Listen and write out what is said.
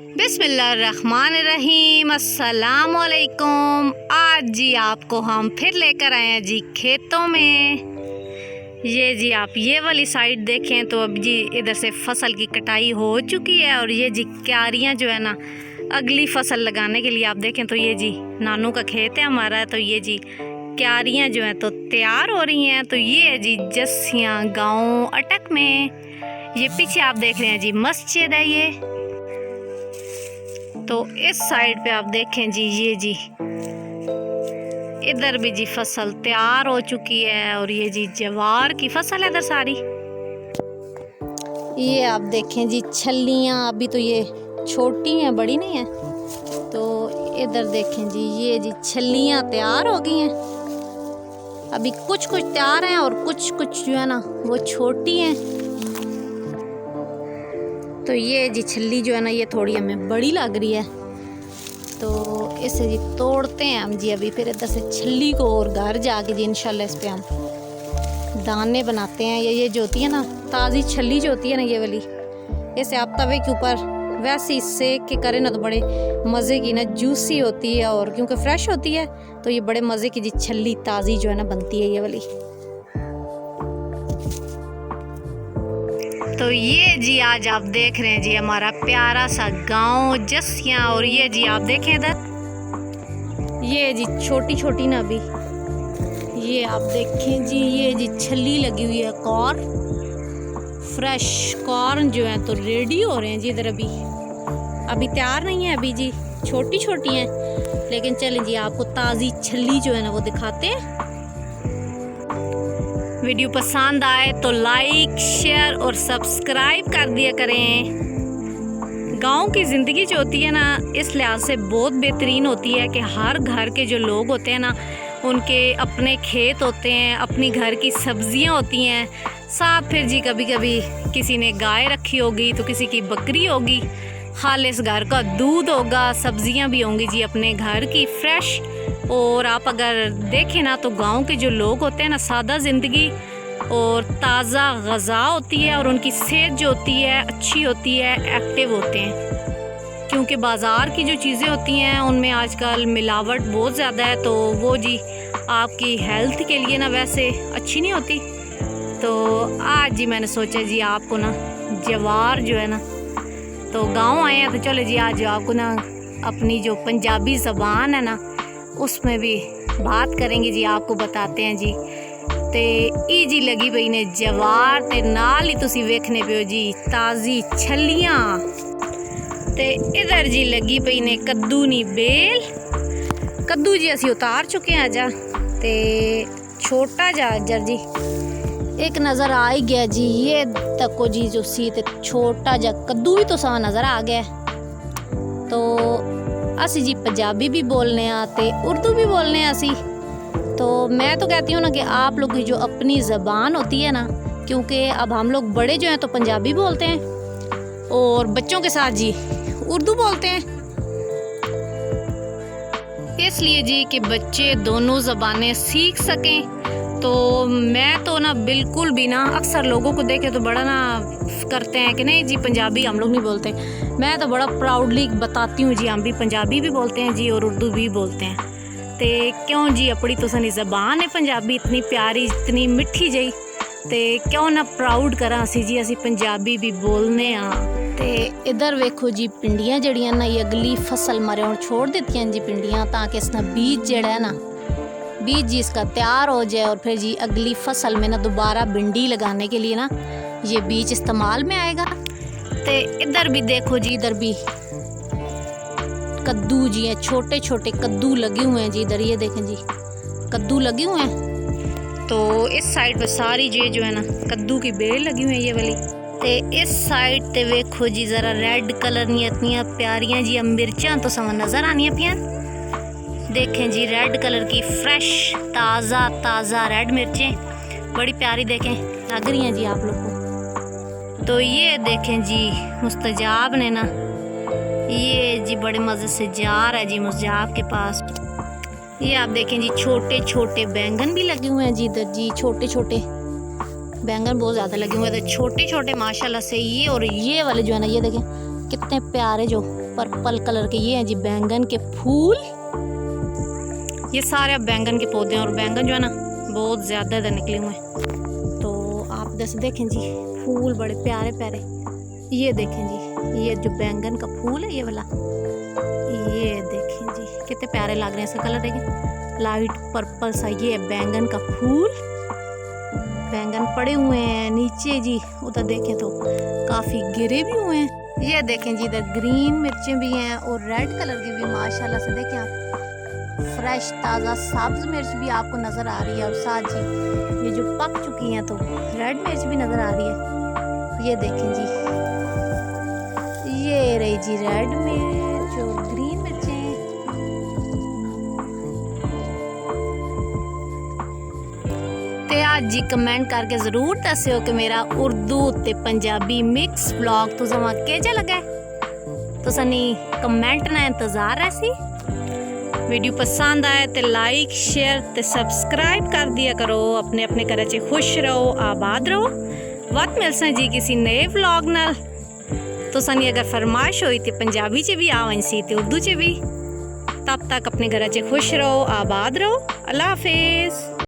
बिस्मिल्लाहिर्रहमानिर्रहीम, अस्सलामुअलैकुम। आज जी आपको हम फिर लेकर आए हैं जी खेतों में। ये जी आप ये वाली साइड देखें तो अब जी इधर से फसल की कटाई हो चुकी है और ये जी क्यारियाँ जो है ना अगली फसल लगाने के लिए आप देखें तो ये जी नानू का खेत है हमारा, तो ये जी क्यारियाँ जो हैं तो तैयार हो रही हैं। तो ये है जी जस्सियाँ गाँव अटक में। ये पीछे आप देख रहे हैं जी मस्जिद है ये। तो इस साइड पे आप देखें जी ये जी इधर भी जी फसल तैयार हो चुकी है और ये जी ज्वार की फसल है इधर सारी। ये आप देखें जी छल्लियाँ अभी तो ये छोटी हैं, बड़ी नहीं है। तो इधर देखें जी ये जी छल्लियाँ तैयार हो गई हैं। अभी कुछ कुछ तैयार हैं और कुछ कुछ जो है ना वो छोटी हैं। तो ये जी छल्ली जो है ना ये थोड़ी हमें बड़ी लग रही है, तो इसे जी तोड़ते हैं हम जी अभी। फिर इधर से छल्ली को और घर जाके जी इंशाल्लाह इस पे हम दाने बनाते हैं। ये जो होती है ना ताज़ी छल्ली जो होती है ना ये वाली, इसे आप तवे के ऊपर वैसे ही सेक के करें ना तो बड़े मज़े की ना जूसी होती है, और क्योंकि फ्रेश होती है तो ये बड़े मज़े की जी छल्ली ताज़ी जो है ना बनती है ये वाली। तो ये जी आज आप देख रहे हैं जी हमारा प्यारा सा गांव जस्सियाँ, और ये जी आप देखें इधर ये जी छोटी छोटी ना अभी ये आप देखें जी ये जी छल्ली लगी हुई है। कॉर्न फ्रेश कॉर्न जो है तो रेडी हो रहे हैं जी इधर। अभी तैयार नहीं है, अभी जी छोटी छोटी हैं, लेकिन चलें जी आपको ताज़ी छल्ली जो है ना वो दिखाते हैं। वीडियो पसंद आए तो लाइक शेयर और सब्सक्राइब कर दिया करें। गांव की ज़िंदगी जो होती है ना इस लिहाज से बहुत बेहतरीन होती है कि हर घर के जो लोग होते हैं ना उनके अपने खेत होते हैं, अपनी घर की सब्जियां होती हैं, साथ फिर जी कभी कभी किसी ने गाय रखी होगी तो किसी की बकरी होगी, खालिस घर का दूध होगा, सब्जियां भी होंगी जी अपने घर की फ्रेश। और आप अगर देखें ना तो गांव के जो लोग होते हैं ना सादा ज़िंदगी और ताज़ा ग़ज़ा होती है, और उनकी सेहत जो होती है अच्छी होती है, एक्टिव होते हैं। क्योंकि बाज़ार की जो चीज़ें होती हैं उनमें आजकल मिलावट बहुत ज़्यादा है, तो वो जी आपकी हेल्थ के लिए ना वैसे अच्छी नहीं होती। तो आज जी मैंने सोचा जी आपको ना ज्वार जो है ना तो गांव आए हैं तो चलो जी आज आपको ना अपनी जो पंजाबी ज़बान है ना उसमें भी बात करेंगे जी, आपको बताते हैं जी। ते ई जी लगी पई ने जवार ते नाल ही तुसी वेखने पे हो जी ताज़ी छल्लियाँ। ते इधर जी लगी पई ने कद्दू नी बेल। कद्दू जी असी उतार चुके हैं अजा, ते छोटा जा अजर जी एक नज़र आ ही गया जी। ये तको जी जो सी ते छोटा जा कद्दू भी तो सा नज़र आ गया। तो असी जी पंजाबी भी बोलने आते उर्दू भी बोलने असी। तो मैं तो कहती हूँ ना कि आप लोग की जो अपनी ज़बान होती है ना, क्योंकि अब हम लोग बड़े जो हैं तो पंजाबी बोलते हैं और बच्चों के साथ जी उर्दू बोलते हैं, इसलिए जी कि बच्चे दोनों ज़बानें सीख सकें। तो मैं तो ना बिल्कुल भी ना अक्सर लोगों को देखे तो बड़ा ना करते हैं कि नहीं जी पंजाबी हम लोग नहीं बोलते। मैं तो बड़ा प्राउडली बताती हूँ जी हम भी पंजाबी भी बोलते हैं जी और उर्दू भी बोलते हैं। ते क्यों जी अपनी तो सनी ज़बान है पंजाबी इतनी प्यारी इतनी मिठी जही, ते क्यों ना प्राउड करा असी जी असी पंजाबी भी बोलने हाँ। ते इधर वेखो जी पिंडियाँ जड़ियाँ ना ये अगली फसल मारे और छोड़ देती हैं जी पिंडियाँ, ताकि इसका बीज जड़ा है ना बीज जी इसका तैयार हो जाए और फिर जी अगली फसल में ना दोबारा भिंडी लगाने के लिए ना ये बीज इस्तेमाल में आएगा। ते इधर भी देखो जी इधर भी कद्दू जी हैं, छोटे छोटे कद्दू लगे हुए हैं जी इधर। ये देखें जी कद्दू लगे हुए हैं। तो इस साइड पे सारी जो है ना कद्दू की बेल लगी हुई है ये वाली। ते इस साइड ते वेखो जी ज़रा रेड कलर नी इतनी प्यारियां जी मिर्चां तो समझ नज़र आनी पियां। देखें जी रेड कलर की फ्रेश ताज़ा ताज़ा रेड मिर्चें बड़ी प्यारी देखें लग रही हैं जी आप लोग को। तो ये देखें जी मुस्तजाब ने ना ये जी बड़े मज़े से जा रहा है जी मुस्तजाब के पास। ये आप देखें जी छोटे छोटे बैंगन भी लगे हुए हैं जी इधर जी, छोटे छोटे बैंगन बहुत ज़्यादा लगे हुए हैं, तो छोटे छोटे माशाल्लाह से। ये और ये वाले जो है ना ये देखें कितने प्यारे जो पर्पल कलर के। ये हैं जी बैंगन के फूल। ये सारे बैंगन के पौधे हैं और बैंगन जो है ना बहुत ज़्यादा इधर निकले हुए हैं। तो आप इधर से देखें जी फूल बड़े प्यारे प्यारे। ये देखें जी ये जो बैंगन का फूल है ये वाला, ये देखें जी कितने प्यारे लग रहे हैं। इसका कलर देखें लाइट पर्पल सा। ये है बैंगन का फूल। बैंगन पड़े हुए हैं नीचे जी, उधर देखें तो काफ़ी गिरे भी हुए हैं। ये देखें जी इधर ग्रीन मिर्चें भी हैं और रेड कलर की भी माशाल्लाह से। देखें आप फ्रेश ताज़ा सब्ज मिर्च भी आपको नज़र आ रही है और साथ जी ये जो पक चुकी हैं तो रेड मिर्च भी नज़र आ रही है। ये देखें जी ये रही जी रेड मिर्च और ग्रीन मिर्चें। ते आज जी कमेंट करके ज़रूर दस्सिओ कि मेरा उर्दू ते पंजाबी मिक्स व्लॉग तुसें केजा लगा। तुसां कमेंट ना इंतज़ार ऐसी। वीडियो पसंद आए तो लाइक शेयर ते सब्सक्राइब कर दिया करो। अपने अपने घर च खुश रहो आबाद रहो। वक्त मिलसा जी किसी नए व्लॉग नाल। तुसां अगर फरमाइश हुई तो पंजाबी च भी आवन सी ते उर्दू च भी। तब तक अपने घर च खुश रहो आबाद रहो। अल्लाह हाफिज़।